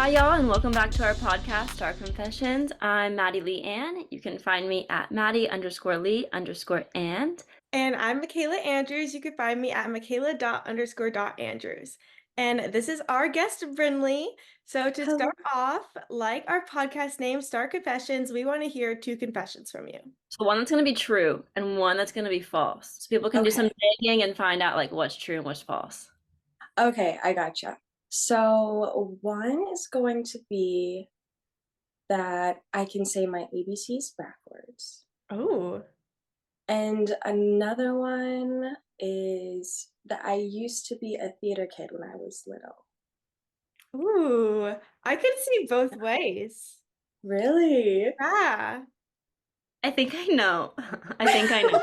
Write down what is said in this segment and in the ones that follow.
Hi, y'all, and welcome back to our podcast, Star Confessions. I'm Maddy Lee Ann. You can find me at Maddy_Lee_and. And I'm Makayla Andrews. You can find me at Makayla._Andrews. And this is our guest, Brinley. So to Hello. start off, like our podcast name, Star Confessions, we want to hear two confessions from you. So one that's going to be true and one that's going to be false. So people can do some Okay. digging and find out like what's true and what's false. Okay, I gotcha. So one is going to be that I can say my ABCs backwards. Oh, And another one is that I used to be a theater kid when I was little. ooh, I could see both ways. Really? Yeah. I think I know. I think I know.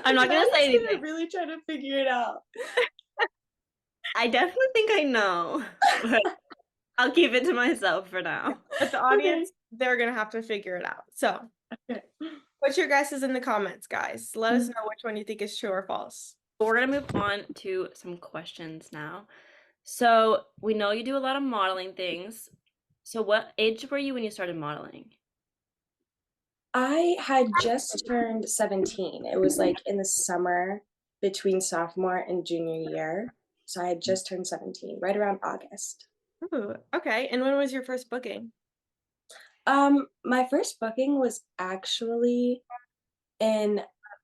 I'm not going to say anything. Really trying to figure it out. I definitely think I know, but I'll keep it to myself for now. But the audience, they're going to have to figure it out. So Okay. put your guesses in the comments, guys. Let us know which one you think is true or false. We're going to move on to some questions now. So we know you do a lot of modeling things. So what age were you when you started modeling? I had just turned 17. It was like in the summer between sophomore and junior year. So I had just turned 17, right around August. Ooh, okay. And when was your first booking? My first booking was actually in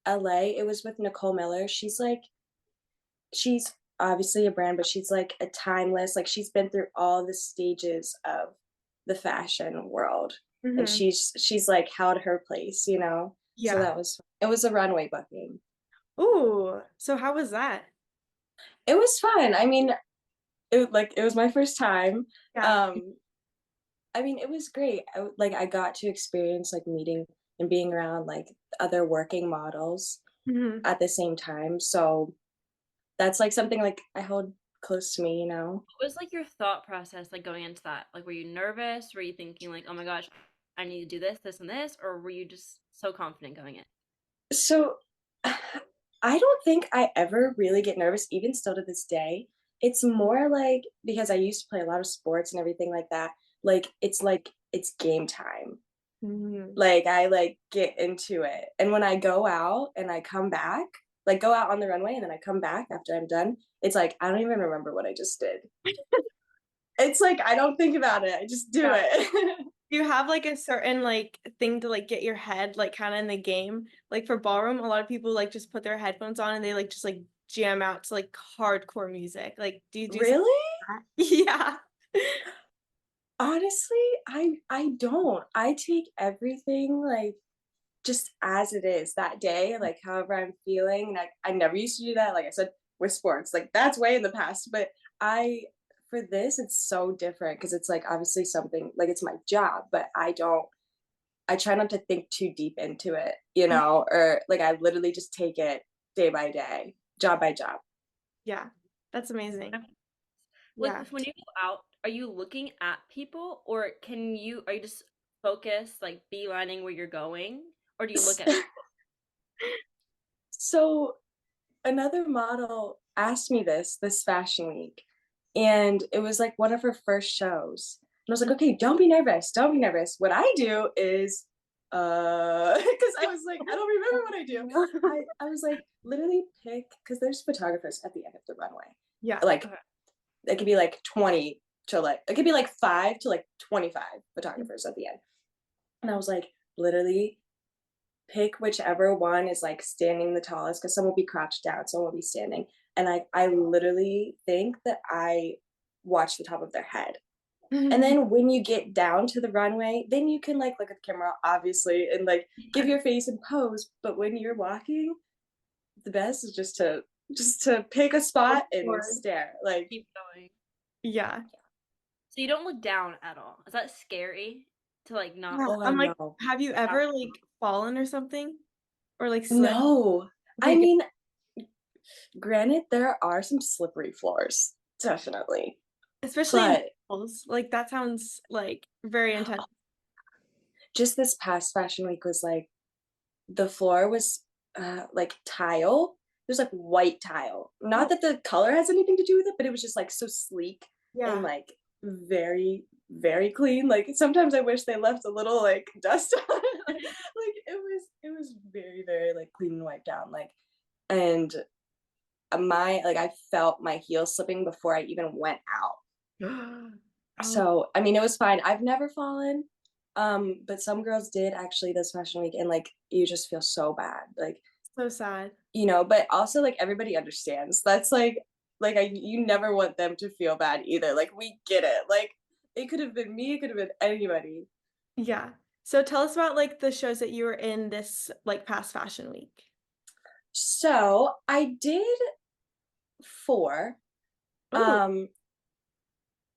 LA. It was with Nicole Miller. She's obviously a brand, but she's like a timeless, like she's been through all the stages of the fashion world. And Mm-hmm. she's like held her place, you know? So Yeah. it was a runway booking. Ooh, so how was that? It was fun. I mean, it was my first time. Yeah. Um, I mean, it was great. I got to experience like meeting and being around like other working models Hmm. at the same time. So that's like something like I hold close to me, you know. What was like your thought process like going into that? Like were you nervous? Were you thinking like, "Oh my gosh, I need to do this, this and this," or were you just so confident going in? So I don't think I ever really get nervous, even still to this day. It's more like because I used to play a lot of sports and everything like it's game time. Hmm. Like I like get into it. And when I go out and I come back, like go out on the runway and then I come back after I'm done, it's like I don't even remember what I just did. It's like I don't think about it. I just do Yeah. it. Do you have like a certain like thing to like get your head like kind of in the game? Like for ballroom, a lot of people like just put their headphones on and they like just like jam out to like hardcore music. Like, do you do something Really? like that? Yeah. Honestly, I don't. I take everything like just as it is that day, like however I'm feeling. And I never used to do that. Like I said, with sports, like that's way in the past. But for this, it's so different because it's like obviously something like it's my job, but I try not to think too deep into it, you know, or like I literally just take it day by day, job by job. Yeah. That's amazing. Like Yeah. when you go out, are you looking at people or are you just focused, like beelining where you're going? Or do you look at So another model asked me this fashion week, and it was like one of her first shows. And I was like, okay, don't be nervous, don't be nervous. What I do is because I was like, I don't remember what I do. I was like, literally pick because there's photographers at the end of the runway. Yeah. Like Okay. it could be like 20 to like it could be like 5 to like 25 photographers at the end. And I was like, literally pick whichever one is like standing the tallest because some will be crouched down, some will be standing. And I literally think that I watch the top of their head. And then when you get down to the runway, then you can like look at the camera, obviously, and like give your face and pose. But when you're walking, the best is just to pick a spot and Forward. stare. Like Keep going. Yeah. So you don't look down at all. Is that scary to like not Yeah. oh I'm like, no. have you out? ever like fallen or something? Or like slipped? No. I Okay, good. mean, granted, there are some slippery floors, definitely. Especially in But malls. Like that sounds like very intense. just this past fashion week was like the floor was like tile. There's like white tile. Not Oh, that the color has anything to do with it, but it was just like so sleek and Yeah. like very, very clean. Like sometimes I wish they left a little like dust on it. Like it was very, very like clean and wiped down. Like and I felt my heels slipping before I even went out. Oh, So I mean it was fine. I've never fallen. But some girls did actually this fashion week, and like you just feel so bad. Like, so sad. but also like everybody understands. That's you never want them to feel bad either. Like we get it. Like it could have been me, it could have been anybody. Yeah. So tell us about like the shows that you were in this like past fashion week. So I did 4. Oh, Um,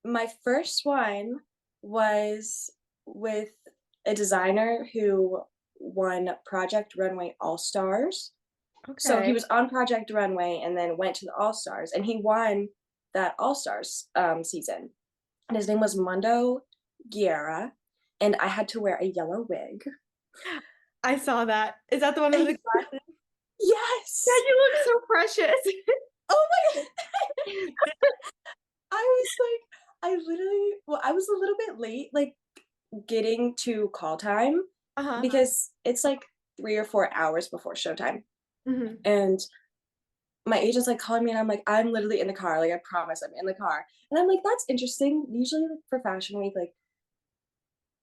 my first one was with a designer who won Project Runway All Stars. So he okay. was on Project Runway and then went to the All Stars, and he won that All Stars season. And his name was Mondo Guerra, and I had to wear a yellow wig. I saw that. Is that the one with the glasses? Yeah, Yes. you look so precious. Oh my god. I was I literally, well, I was a little bit late, like getting to call time Uh-huh. because it's like 3 or 4 hours before showtime. Hmm. And my agent's like calling me, and I'm like, I'm literally in the car. Like, I promise I'm in the car. And I'm like, that's interesting. Usually, like, for Fashion Week, like,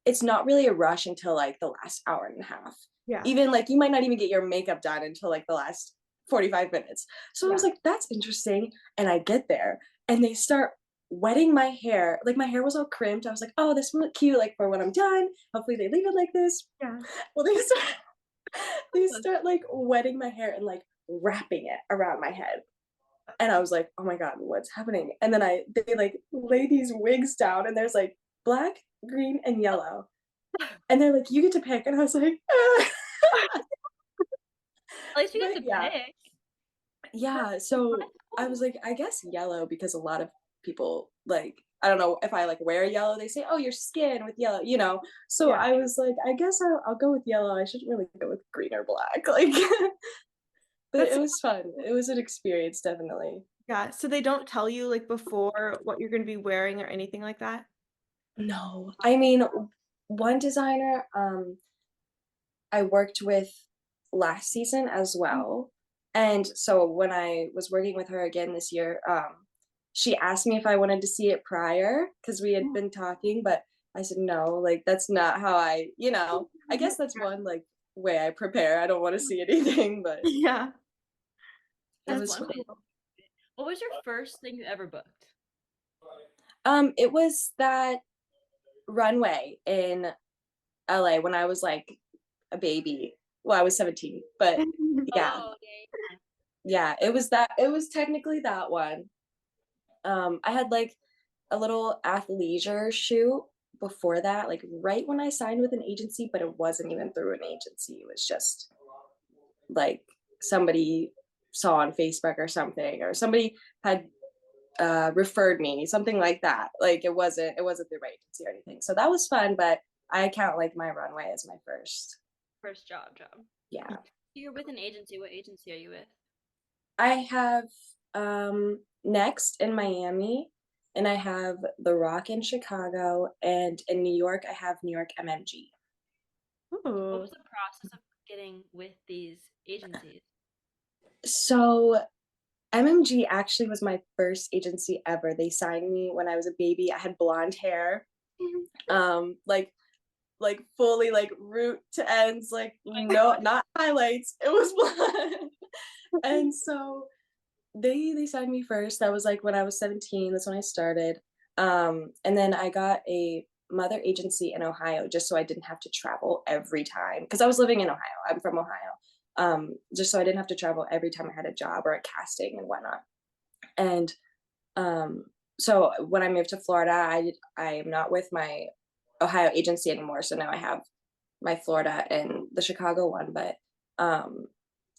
it's not really a rush until like the last hour and a half. Yeah. Even like, you might not even get your makeup done until like the last 45 minutes. So I was Yeah. like, that's interesting. And I get there, and they start wetting my hair. Like, my hair was all crimped. I was like, oh, this will look cute, like, for when I'm done. Hopefully, they leave it like this. Yeah. Well, they start like wetting my hair and like wrapping it around my head. And I was like, oh my god, what's happening? And then they like lay these wigs down, and there's like black, green, and yellow. And they're like, you get to pick. And I was like, At least you get but to yeah. pick. Yeah. So I was like, I guess yellow, because a lot of people like, I don't know if I like wear yellow, they say, oh, your skin with yellow. So Yeah. I was like, I guess I'll go with yellow. I shouldn't really go with green or black. Like, but That's it was fun. It was an experience, definitely. yeah. So they don't tell you like before what you're gonna be wearing or anything like that? No, I mean, one designer I worked with last season as well. And so when I was working with her again this year, she asked me if I wanted to see it prior because we had been talking, but I said no, like that's not how I guess that's one like way I prepare. I don't want to see anything, but Yeah. it That's was One fun. way. What was your first thing you ever booked? It was that runway in LA when I was like a baby. Well, I was 17, but yeah, Oh, okay. yeah, it was technically that one. I had like a little athleisure shoot before that, like right when I signed with an agency, but it wasn't even through an agency. It was just like somebody saw on Facebook or something, or somebody had referred me, something like that. Like it wasn't through my agency or anything. So that was fun, but I count like my runway as my first. First job. Yeah. You're with an agency. What agency are you with? I have Next in Miami, and I have The Rock in Chicago, and in New York I have New York MMG. What Ooh. was the process of getting with these agencies? So MMG actually was my first agency ever. They signed me when I was a baby. I had blonde hair, like fully like root to ends, like no, not highlights. It was blonde. And so they signed me first. That was like when I was 17. That's when I started. And then I got a mother agency in Ohio just so I didn't have to travel every time because I was living in Ohio. I'm from Ohio. Just so I didn't have to travel every time I had a job or a casting and whatnot. And um, so when I moved to Florida, I am not with my Ohio agency anymore. So now I have my Florida and the Chicago one. But um,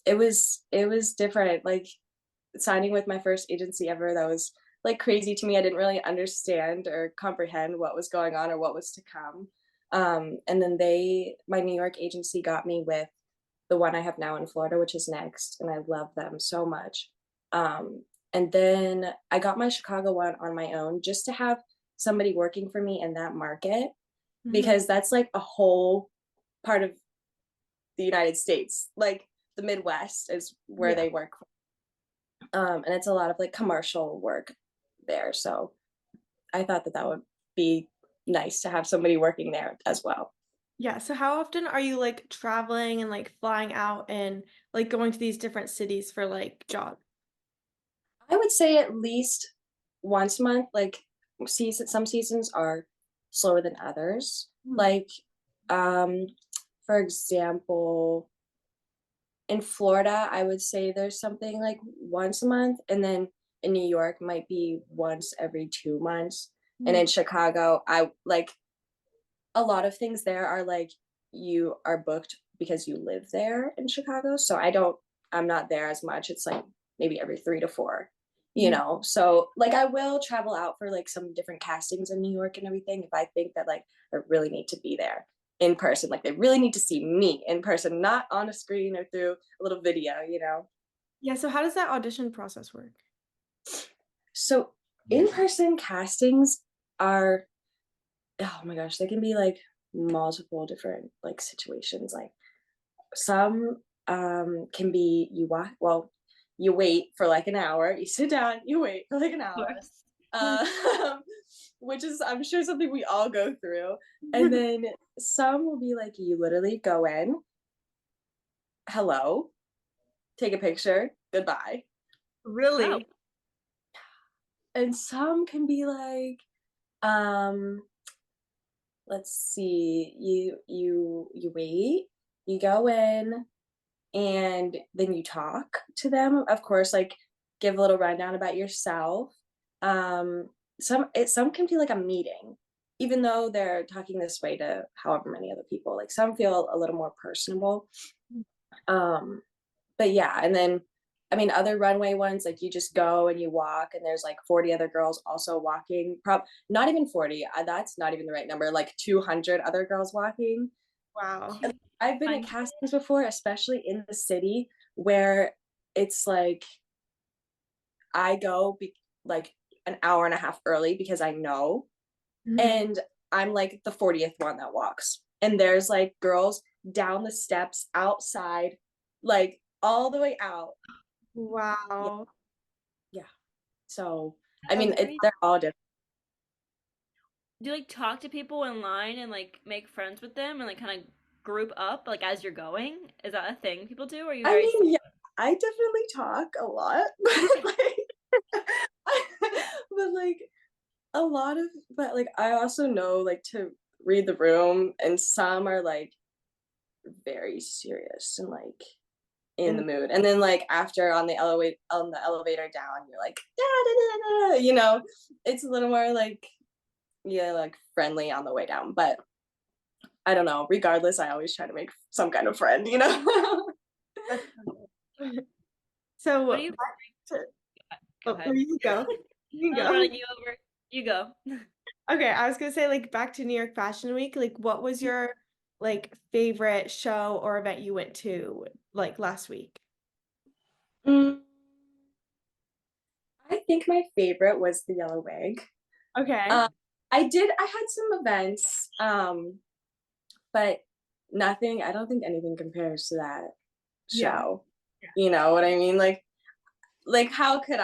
it was different. Like signing with my first agency ever, that was like crazy to me. I didn't really understand or comprehend what was going on or what was to come. And then my New York agency got me with the one I have now in Florida, which is Next, and I love them so much. And then I got my Chicago one on my own just to have somebody working for me in that market, because that's like a whole part of the United States. Like the Midwest is where Yeah. they work. And it's a lot of like commercial work there. So I thought that that would be nice to have somebody working there as well. Yeah, so how often are you like traveling and like flying out and like going to these different cities for like jobs? I would say at least once a month. Like some seasons are slower than others. Like um for example, in Florida, I would say there's something like once a month, and then in New York might be once every 2 months. And in Chicago, I like a lot of things there are like you are booked because you live there in Chicago. So I'm not there as much. It's like maybe every 3 to 4, you Mhm. know. So like I will travel out for like some different castings in New York and everything if I think that like I really need to be there in person. Like they really need to see me in person, not on a screen or through a little video, you know. Yeah, so how does that audition process work? So in-person castings are, oh my gosh, they can be like multiple different like situations. Like some can be you wait for like an hour, you sit down, you wait for like an Of hour, course. um, which is I'm sure something we all go through. And then some will be like you literally go in, hello, take a picture, goodbye. Oh, Really? And some can be like, um, let's see, you wait, you go in, and then you talk to them, of course, like give a little rundown about yourself. um some can feel like a meeting, even though they're talking this way to however many other people. Like some feel a little more personable. um but yeah, and then I mean other runway ones, like you just go and you walk and there's like 40 other girls also walking, not even 40, that's not even the right number, like 200 other girls walking. Wow. I've been at 200. castings before, especially in the city, where it's like I go like an hour and a half early because I know, Mhm. and I'm like the 40th one that walks. And there's like girls down the steps outside, like all the way out. Yeah, Wow. yeah. So, I That's mean, Okay. it's crazy. they're all different. Do you like talk to people in line and like make friends with them and like kind of group up like as you're going? Is that a thing people do? Or are you I very mean, yeah, I definitely talk a lot, but like, but like a lot of, but like I also know like to read the room, and some are like very serious and like in the And mood, and then like after on the elevator down, you're like da, da, da, da, you know, it's a little more like, yeah, like friendly on the way down. But I don't know, regardless I always try to make some kind of friend, you know. that's what do so you back to go oh, there ahead. you go. You I'm go. running you over. You go. Okay, I was gonna say like back to New York Fashion Week, like what was your like favorite show or event you went to like last week? Mm, I think my favorite was the yellow wig. Okay. uh, I had some events, but nothing, I don't think anything compares to that Yeah. show. You know what I mean? Like how could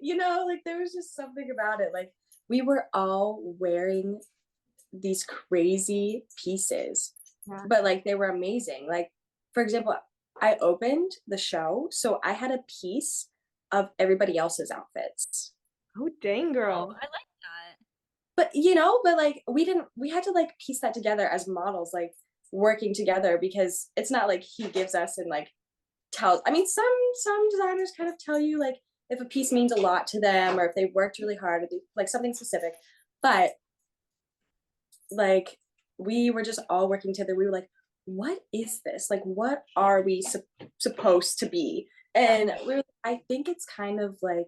you know, like there was just something about it. Like we were all wearing these crazy pieces, Yeah. but like they were amazing. Like for example, I opened the show, so I had a piece of everybody else's outfits. Oh, dang Oh, girl. I like that. But you know, but like we had to like piece that together as models, like working together, because it's not like he gives us and like tells. I mean, some designers kind of tell you like if a piece means a lot to them or if they worked really hard or like something specific. But like we were just all working together. We were like, what is this? Like, what are we supposed to be? And we were, I think it's kind of like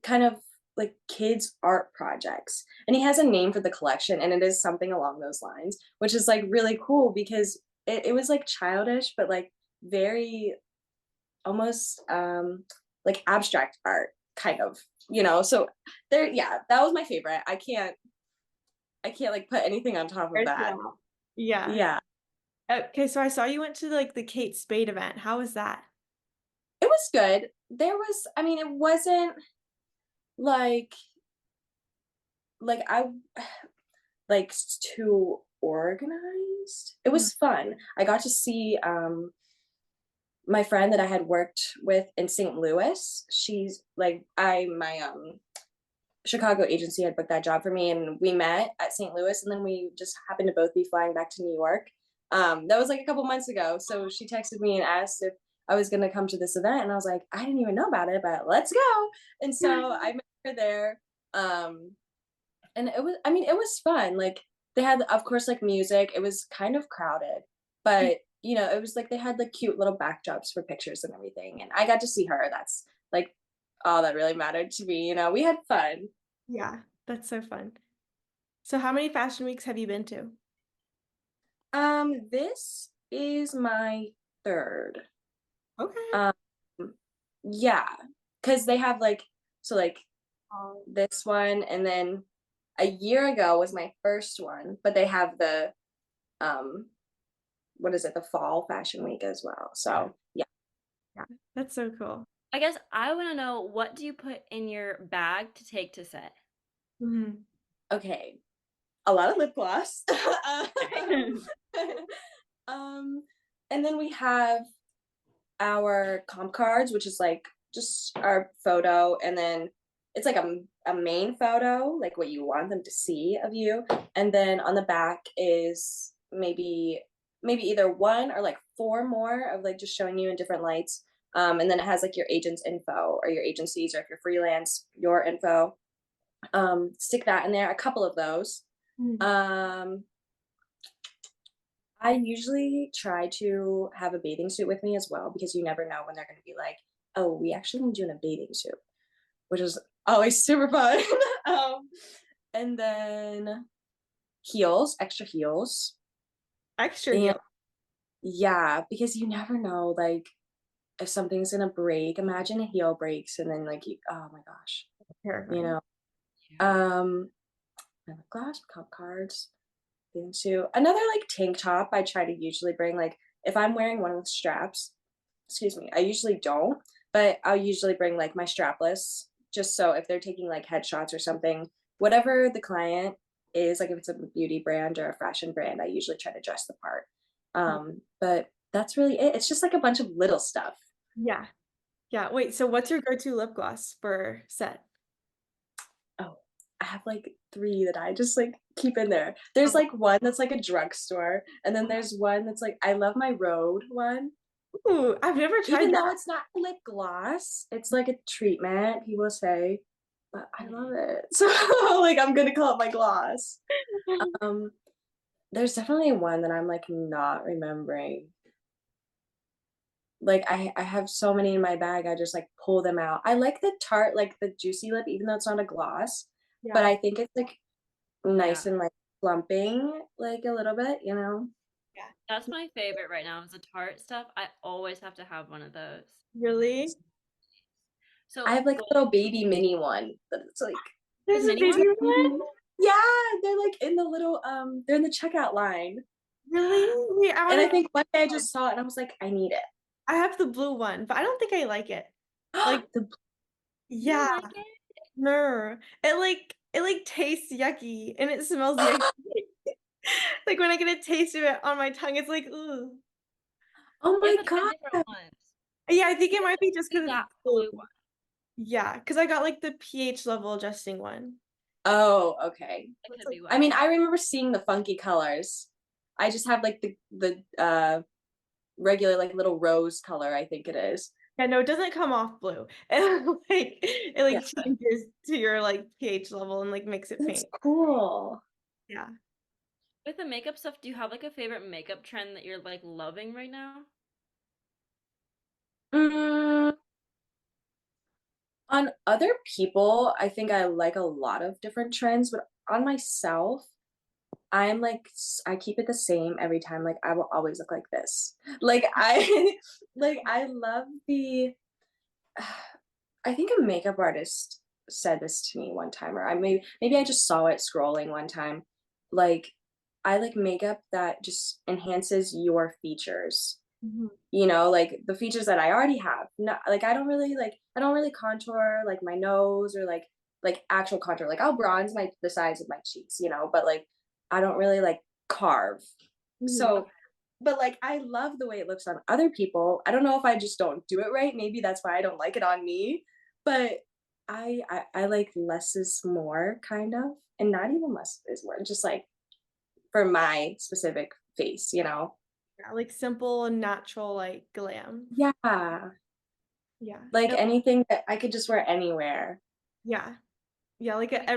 kind of like kids art projects, and he has a name for the collection, and it is something along those lines, which is like really cool because it was like childish but like very almost like abstract art kind of, so there, yeah, that was my favorite. I can't like put anything on top of that. Yeah. Yeah, Okay, so I saw you went to like the Kate Spade event. How was that? it was good. I mean, it wasn't like I like too organized. It Mhm. was fun. I got to see my friend that I had worked with in St. Louis. She's like my Chicago agency had booked that job for me, and we met at St. Louis, and then we just happened to both be flying back to New York. That was like a couple months ago. So she texted me and asked if I was gonna come to this event, and I was like, I didn't even know about it, but let's go. And so I met her there. And it was fun. Like they had, of course, like music. It was kind of crowded, but it was like they had like cute little backdrops for pictures and everything. And I got to see her. That's like all that really mattered to me. We had fun. Yeah, that's so fun. So how many fashion weeks have you been to? This is my third. Okay. Um, yeah, because they have like like this one, and then a year ago was my first one, but they have the um what is it, the fall fashion week as well. So yeah. Yeah, that's so cool. I guess I want to know, what do you put in your bag to take to set? Mhm. Okay, a lot of lip gloss. Okay. um and then we have our comp cards, which is like just our photo, and then it's like a main photo, like what you want them to see of you, and then on the back is maybe either one or like four more of like just showing you in different lights. And then it has like your agent's info or your agencies, or if you're freelance, your info. Stick that in there, a couple of those. Mhm. um I usually try to have a bathing suit with me as well, because you never know when they're going to be like, oh, we actually need you in a bathing suit, which is always super fun. um, and then heels, extra heels. Extra And heel. yeah, because you never know, like, if something's going to break. Imagine a heel breaks and then, like, oh my gosh, you Terrifying. know. Yeah. And lip gloss, cup cards, into another like tank top. I try to usually bring, like, if I'm wearing one with straps, excuse me, I usually don't, but I'll usually bring like my strapless, just so if they're taking like headshots or something, whatever the client is, like if it's a beauty brand or a fashion brand, I usually try to dress the part. But that's really it. It's just like a bunch of little stuff. Yeah. Yeah. Wait, so what's your go-to lip gloss for set? Oh, I have like three that I just like keep in there. There's Okay. like one that's like a drugstore, and then there's one that's like, I love my road one. Ooh, I've never tried Even though that. it's not lip gloss, it's like a treatment, people say, but I love it. So like I'm gonna call it my gloss. Um, there's definitely one that I'm like not remembering. Like I have so many in my bag, I just like pull them out. I like the Tarte, like the juicy lip, even though it's not a gloss, but Yeah. I think it's like Yeah. nice and like plumping, like a little bit. Yeah. That's my favorite right now is the Tarte stuff. I always have to have one of those. Really? I So, have like a little baby mini one, but it's like, the There's a mini one? baby one? yeah, they're like in the little they're in the checkout line. Really? Wait, I And I wanna think one day I just saw it and I was like, I need I have the blue one, but I don't think I like it. it. Like, The You don't yeah, like it? no. It like tastes yucky and it smells yucky. Like when I get a taste of it on my tongue, it's like, ooh. Oh You my have to get different god. ones. Yeah, I think it might be just Get because it's that blue. blue one. Yeah, because I got like the pH level adjusting one. Oh, okay. That It's could like, be I why. mean, I remember seeing the funky colors. I just have like the regular like little rose color, I think it is. yeah, no, it doesn't come off blue. It like Yeah. changes to your like pH level and like makes it That's pink. cool. Yeah. With the makeup stuff, do you have like a favorite makeup trend that you're like loving right now? Mm, on other people, I think I like a lot of different trends, but on myself, I'm like I keep it the same every time. Like I will always look like this. Like I like I love the I think a makeup artist said this to me one time, or I maybe I just saw it scrolling one time. Like I like makeup that just enhances your features. Mhm. You know, like the features that I already have. Not like I don't really contour like my nose or like actual contour. Like I'll bronze the sides of my cheeks, you know, but like I don't really like carve. Mhm. So but like I love the way it looks on other people. I don't know if I just don't do it right. Maybe that's why I don't like it on me. But I like less is more kind of, and not even less is more, just like for my specific face, you know. Yeah, like simple and natural, like glam. Yeah. Yeah. Like No, anything that I could just wear anywhere. yeah. Yeah, like a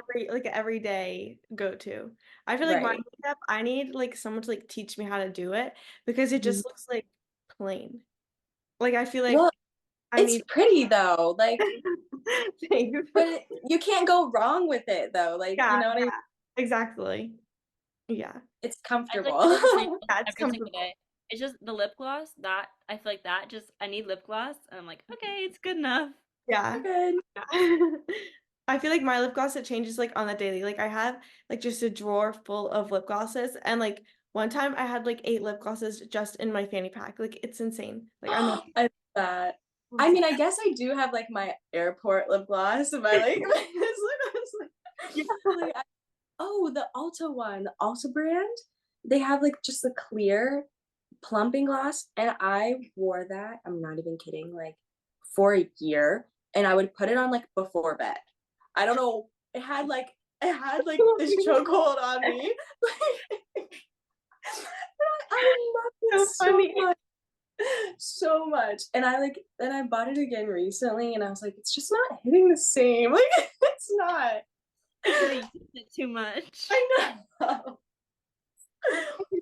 everyday go-to. I feel like my Right. makeup, I need like someone to like teach me how to do it because it Mhm. just looks like plain. Like I feel like Well, I it's need pretty though. Like, Thanks. you can't go wrong with it though. Like, you Yeah, know what I mean? yeah, exactly. Yeah. It's I like comfortable. do the same Yeah, it's every single comfortable. day. It's just the lip gloss that I feel like that just I need lip gloss and I'm like, okay, it's good enough. Yeah. We're good. Yeah. I feel like my lip gloss, it changes like on the daily. Like I have like just a drawer full of lip glosses, and like one time I had like 8 lip glosses just in my fanny pack. Like it's insane. Like I'm I love that. I obsessed. mean, I guess I do have like my airport lip gloss and my like this lip gloss, Yeah. like oh, the Ulta one, the Ulta brand. They have like just the clear plumping gloss, and I wore that. I'm not even kidding. Like for a year, and I would put it on like before bed. I don't know. It had like this chokehold on me. Like, I love it So so funny. much, so much. And I like then I bought it again recently, and I was like, it's just not hitting the same. Like it's not. It's because I used it too much. I know.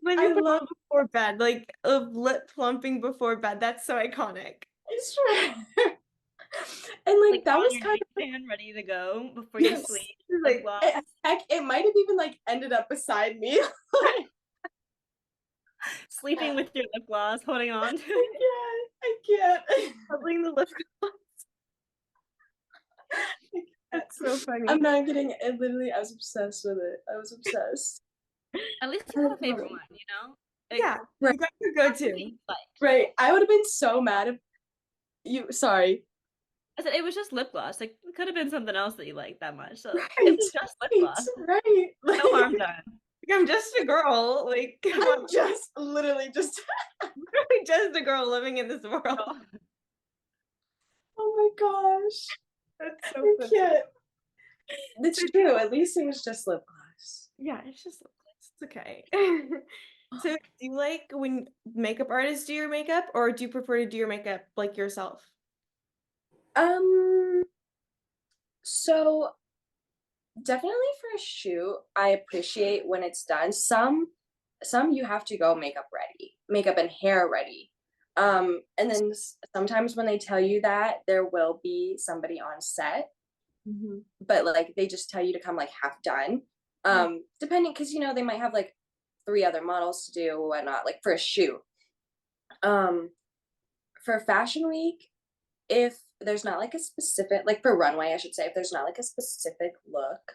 When you I put love it before bed, like of lip plumping before bed, that's so iconic. it's true. And like Like that on was your kind of nightstand, ready to go before you yes. sleep. Lip Like gloss, Heck, it might have even like ended up beside me. sleeping with your lip gloss, holding on to I it. can't. I can't. holding the lip gloss. That's so I'm funny. not kidding. It literally, I was obsessed with it. I was obsessed. At least I you have a favorite know. one, you know? Like Yeah, Right, you got your something that go-to. you like. right. I would have been so mad if you. Sorry. I said it was just lip gloss. Like it could have been something else that you like that much. So it Right, was just lip right, gloss. right. No harm done. Like, I'm just a girl. Like, come I'm on, just literally just. I'm just a girl living in this world. Oh my gosh. That's so I funny. can't. It's true. At least it was just lip gloss. Yeah, it's just lip gloss. It's okay. So, do you like when makeup artists do your makeup, or do you prefer to do your makeup like yourself? Um. So definitely for a shoot, I appreciate when it's done. Some you have to go makeup ready, makeup and hair ready. And then sometimes when they tell you that, there will be somebody on set, Mm-hmm. but like they just tell you to come like half done. Depending, because you know they might have like 3 other models to do whatnot, like for a shoot. Um, for Fashion Week, if there's not like a specific, like for runway, I should say, if there's not like a specific look,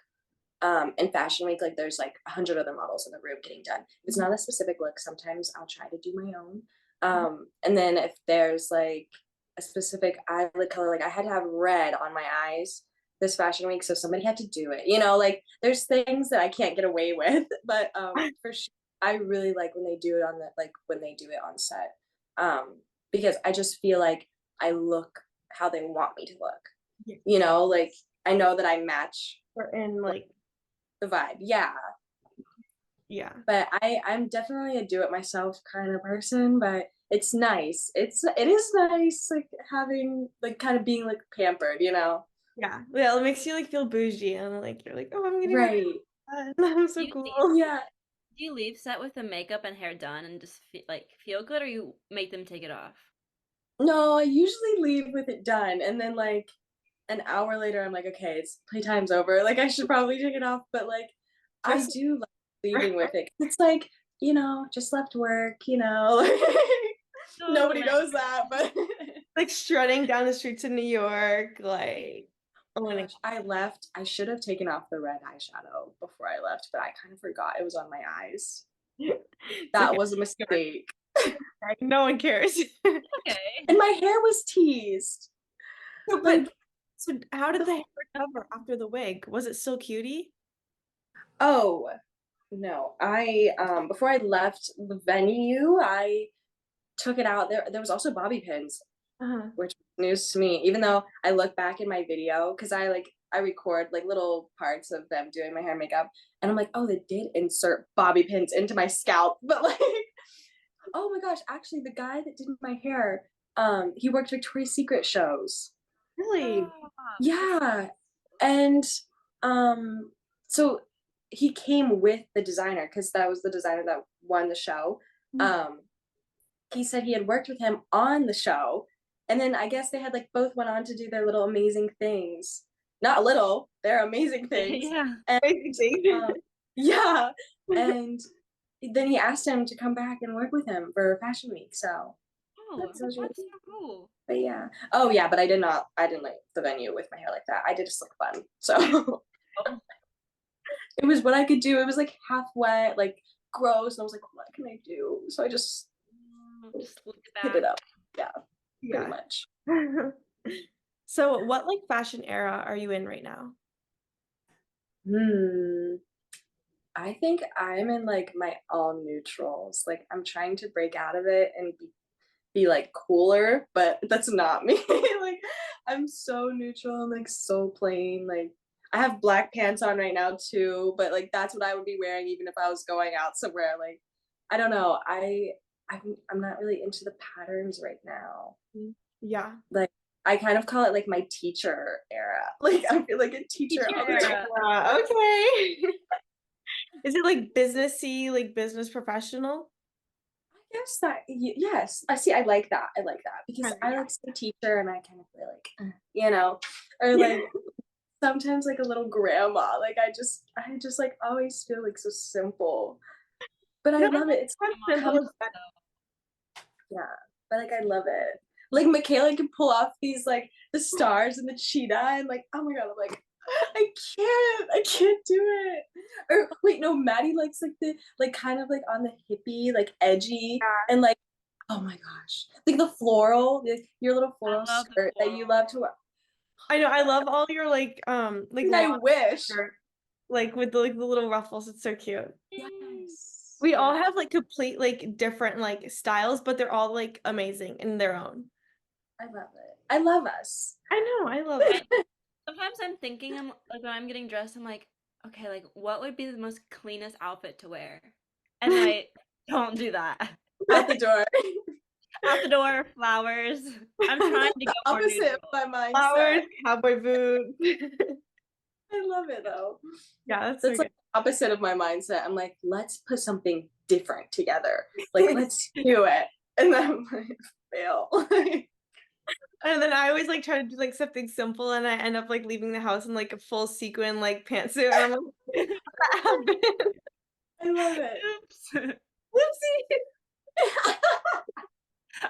in Fashion Week, like there's like 100 other models in the room getting done. If it's not a specific look, sometimes I'll try to do my own. And then if there's like a specific eyelid color, like I had to have red on my eyes this Fashion Week, so somebody had to do it. You know, like there's things that I can't get away with, but for sure, I really like when they do it on the like when they do it on set, because I just feel like I look how they want me to look. Yeah. You know, like I know that I match Or in like, the vibe. Yeah. yeah, But I'm definitely a do it myself kind of person, but it's nice. It is nice like having like kind of being like pampered, you know. yeah. Well, it makes you like feel bougie, and like you're like, oh, I'm getting my Right. done. I'm Do so you cool. leave Yeah. do you leave set with the makeup and hair done and just feel good or you make them take it off? No, I usually leave with it done and then like an hour later I'm like, okay, it's playtime's over. Like I should probably take it off, but like I Just do leaving with it. It's like, just left work, nobody Totally. knows that, but Like strutting down the streets of New York, like, oh my gosh, I should have taken off the red eyeshadow before I left, but I kind of forgot it was on my eyes. It's That okay. was a mistake. No one cares. Okay. And my hair was teased. But Like, so how did the hair recover after the wig? Was it still cutie? oh, no. Before I left the venue, I took it out. There was also bobby pins, Uh-huh. which was news to me, even though I look back in my video, because I record like little parts of them doing my hair and makeup, and I'm like, oh, they did insert bobby pins into my scalp, but like, oh my gosh, actually the guy that did my hair, he worked Victoria's Secret shows. Really? Yeah. And so he came with the designer, because that was the designer that won the show. um he said he had worked with him on the show, and then I guess they had like both went on to do their little amazing things. Not little, they're amazing things. Yeah. And Amazing. yeah, and then he asked him to come back and work with him for Fashion Week. So Oh, that's really, that's so cool. but yeah. Oh yeah, but I didn't like the venue with my hair like that. I did just look fun. So Oh, it was what I could do. It was like half wet, like gross, and I was like, what can I do? So I just just look hit back. it up. Yeah, Yeah. pretty much. So what like fashion era are you in right now? I think I'm in like my all neutrals. Like I'm trying to break out of it and be like cooler, but that's not me. Like I'm so neutral and like so plain. Like I have black pants on right now too, but like that's what I would be wearing even if I was going out somewhere. Like I don't know. I'm not really into the patterns right now. Yeah. Like I kind of call it like my teacher era. Like I feel like a teacher all the time. Era. Okay. Is it like businessy, like business professional? Yes, yes. I see. I like that. I like that because I Yeah. like say teacher, and I kind of feel like, or like sometimes like a little grandma. Like I just like always feel like so simple, but I No, love it. It's simple come, is better. yeah, but like I love it. Like Makayla can pull off these like the stars and the cheetah, and like oh my god, I'm like I can't do it. Or wait, no, Maddie likes like the like kind of like on the hippie, like edgy, and like oh my gosh, like the floral, your little floral love the skirt that you love to wear. I know, I love all your like And I long wish. skirt, like with the little ruffles. It's so cute. Yes. We all have like complete like different like styles, but they're all like amazing in their own. I love it. I love us. I know, I love it. Sometimes I'm thinking, I'm like when I'm getting dressed, I'm like, okay, like what would be the most cleanest outfit to wear? And then I don't do that. Out the door. Out the door, flowers. I'm trying to go more Opposite neutral. of my mindset. Flowers, cowboy boots. I love it though. Yeah, that's That's so like opposite of my mindset. I'm like, let's put something different together. Like, let's do it. And then I'm like, fail. And then I always like try to do like something simple, and I end up like leaving the house in like a full sequin like pantsuit, and I'm like, what happened? I love it. Oops. Whoopsie!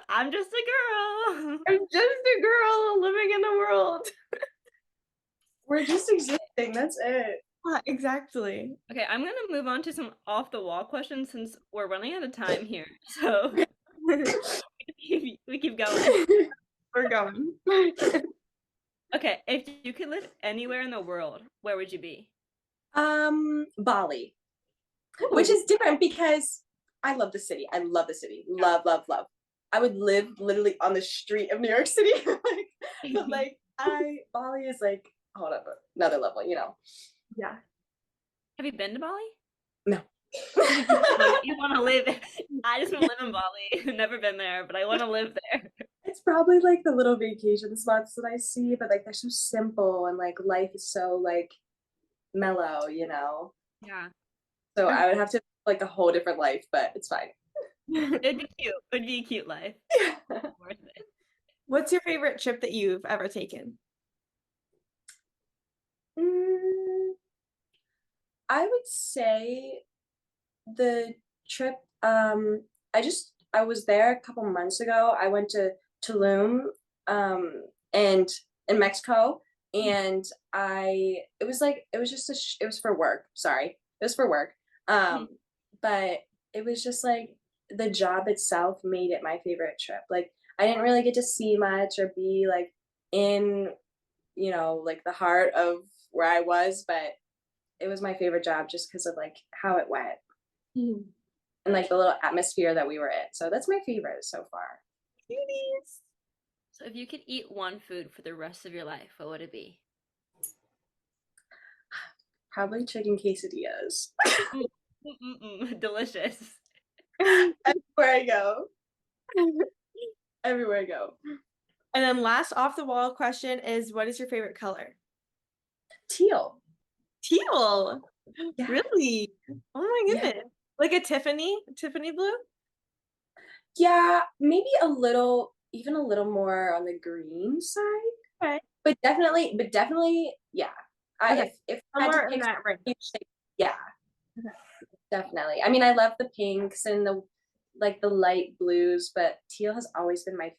I'm just a girl. I'm just a girl living in the world. We're just existing. That's it. Exactly. Okay, I'm gonna move on to some off the wall questions since we're running out of time here. So we keep going. We're going. Okay, if you could live anywhere in the world, where would you be? Bali, which is different because I love the city. I love the city. Love, love, love. I would live literally on the street of New York City. But like Bali is like hold up another level, Yeah. Have you been to Bali? No. You want to live? I just want to live in Bali. Never been there, but I want to live there. It's probably like the little vacation spots that I see, but like they're so simple and like life is so like mellow, Yeah. So I would have to like a whole different life, but it's fine. It'd be cute. It'd be a cute life. Worth it. What's your favorite trip that you've ever taken? I would say the trip, I was there a couple months ago. I went to Tulum, and in Mexico, and it was like, it was just it was for work. Sorry, it was for work. But it was just like the job itself made it my favorite trip. Like I didn't really get to see much or be like in, like the heart of where I was, but it was my favorite job just because of like how it went and like the little atmosphere that we were in. So that's my favorite so far. Cuties. So if you could eat one food for the rest of your life, what would it be? Probably chicken quesadillas. Delicious. Everywhere I go. Everywhere I go. And then last off the wall question is, what is your favorite color? Teal. Teal. Yeah. Really? Oh my Yeah. goodness. Like a Tiffany blue? Yeah, maybe even a little more on the green side. Okay. But definitely, yeah. Okay. If I had to Somewhere in pick that range. something, yeah, definitely. I mean, I love the pinks and the light blues, but teal has always been my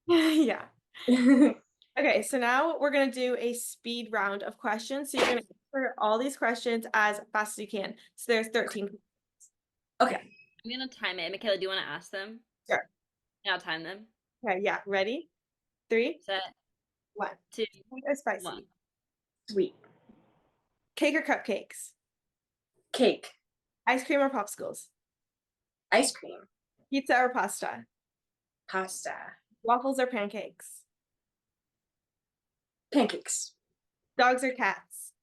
Yeah. favorite. Okay, so now we're gonna do a speed round of questions. So you're gonna answer all these questions as fast as you can. So there's 13. Okay. I'm gonna time it. Makayla, do you want to ask them? Sure. And I'll time them. Okay, yeah. Ready? 3, Set, 1. 2, Sweet or spicy? 1. Sweet. Cake or cupcakes? Cake. Ice cream or popsicles? Ice cream. Pizza or pasta? Pasta. Waffles or pancakes? Pancakes. Dogs or cats?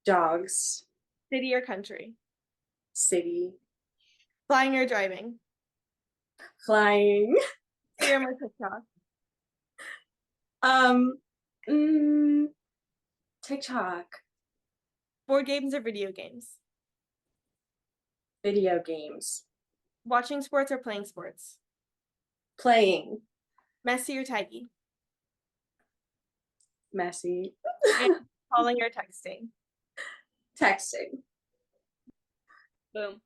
Dogs. City or country? City. Flying or driving? Flying. Instagram or TikTok? TikTok. Board games or video games? Video games. Watching sports or playing sports? Playing. Messy or tidy? Messy. And calling or texting? Texting. Boom.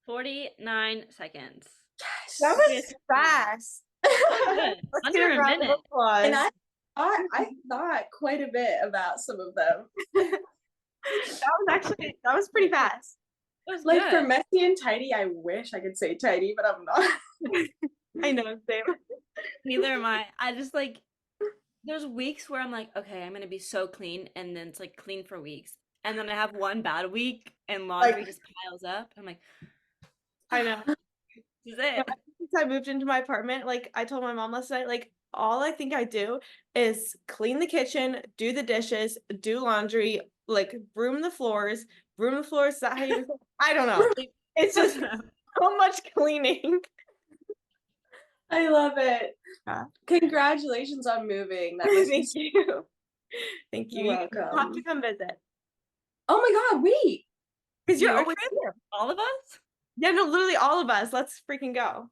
49 seconds. Yes. That was fast. Good. Let's Under give a a round of minute. applause. And I thought quite a bit about some of them. that was pretty fast. It was Like for good. messy and tidy, I wish I could say tidy, but I'm not. I know, same. Neither am I. I just like, there's weeks where I'm like, okay, I'm gonna be so clean, and then it's like clean for weeks, and then I have one bad week, and laundry Like- just piles up. I'm like, I know. this is it. Since I moved into my apartment, like I told my mom last night, like all I think I do is clean the kitchen, do the dishes, do laundry, like broom the floors. Broom the floors, is that how you I don't know. It's just so much cleaning. I love it. Yeah. Congratulations on moving. That must be Thank you. Thank you. You're You have to welcome. come visit. Oh my God, wait. Because you're New York always with here. all of us? Yeah, no, literally all of us. Let's freaking go.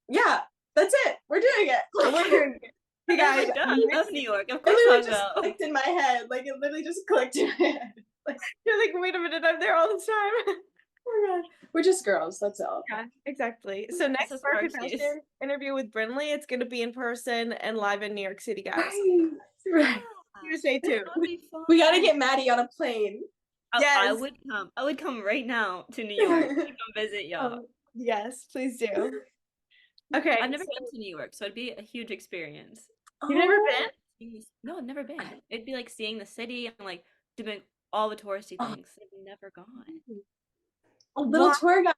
Yeah, that's it. We're doing it. We're doing it. Hey I was guys, like, duh, I love New York. Of It course literally I'll just go. clicked in my head. Like it literally just clicked in my head. you're like, wait a minute, I'm there all the time. Oh my God. We're just girls, that's all. Yeah, exactly. So next is for our our excuse. confession interview with Brinley, it's going to be in person and live in New York City, guys. Right. You say too. That would be fun. We gotta get Maddie on a plane. I Yes. would come. I would come right now to New York to come visit y'all. Yes, please do. Okay. I've never been to New York, so it'd be a huge experience. You've never been? No, I've never been. It'd be like seeing the city and like doing all the touristy things. I've never gone. A little Wow. tour guide.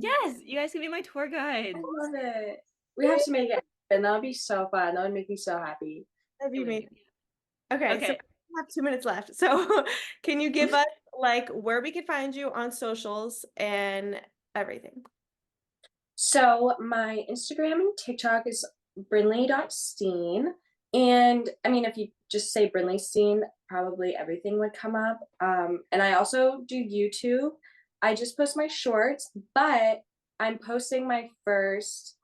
Yes, you guys can be my tour guide. I love it. We have to make it happen. That would be so fun. That would make me so happy. That'd be It would amazing. be. Okay, so Okay. we have 2 minutes left. So can you give us like where we can find you on socials and everything? So my Instagram and TikTok is brinley.steen. And I mean, if you just say Brinley Steen, probably everything would come up. And I also do YouTube. I just post my shorts, but I'm posting my first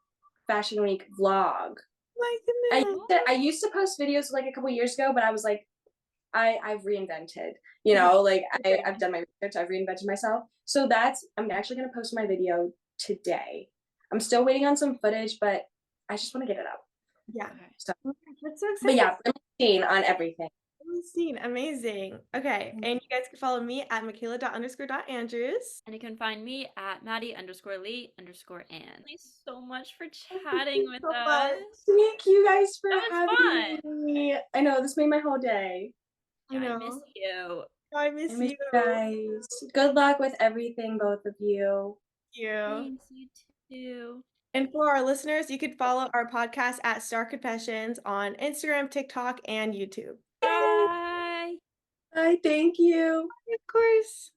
Fashion Week vlog. My I goodness. used to post videos like a couple years ago, but I was like, I've reinvented, you know, like I've done my research, I've reinvented myself. So I'm actually gonna post my video today. I'm still waiting on some footage, but I just want to get it up. Yeah. Okay. So, That's so but exciting. yeah, Brinley Steen on everything. Brinley Steen, amazing. Okay, and you guys can follow me at Makayla._Andrews. And you can find me at Maddy_Lee_Ann. Thank you so much for chatting with so us. much. Thank you guys for That was having fun. me. I know this made my whole day. Yeah, I know. miss you. I miss I miss you. you guys. Good luck with everything, both of you. Thank you. Thanks, you too. And for our listeners, you could follow our podcast at Star Confessions on Instagram, TikTok, and YouTube. Bye. Bye, thank you. Of course.